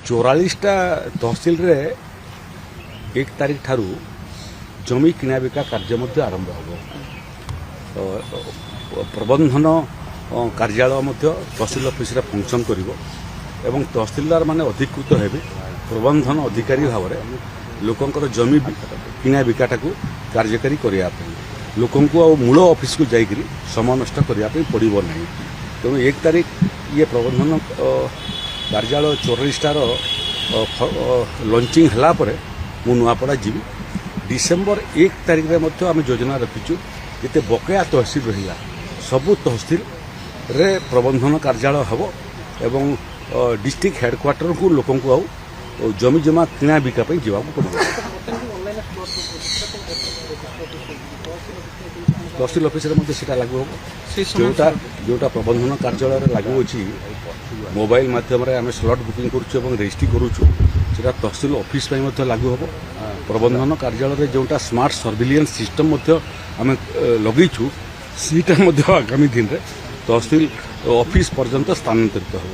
44टा तहसिल रे 1 तारीख ठारू जमी किना बिका कार्य मध्य आरंभ हो प्रबंधन कार्यालय मध्य तहसिल ऑफिस रे फंक्शन करिवो एवं तहसिलदार माने अधिकृत हेबे प्रबंधन अधिकारी भाव में लोकंकर जमी किना बिकाटा को कार्यकारी करिया लोकों को मूल ऑफिस को जाइकरी समय नष्ट करने पड़ो ना तेणु 1 तारीख ये प्रबंधन कार्यालय 44टार लंचिंग हला परे मु नुआपड़ा जीवी डिसेम्बर 1 तारीख में आम योजना रखीचु ये बकया तहसिल रहा सबू तहसिल रे प्रबंधन कार्यालय हम एवं डिस्ट्रिक्ट हेडक्वार्टर को लोकों को जमी जमा किना बिका जावाक पड़ो तहसिल ऑफिस से लागू हम जोटा प्रबंधन कार्यालय लागू अच्छी मोबाइल माध्यम आम स्लॉट बुकिंग करुँ रेजिस्ट्री करुँ तहसिल ऑफिस लागू हम प्रबंधन कार्यालय जोटा स्मार्ट सर्विलांस सिस्टम आम लगेचु सीटा आगामी दिन में तहसिल ऑफिस पर्यंत स्थानांतरित हो।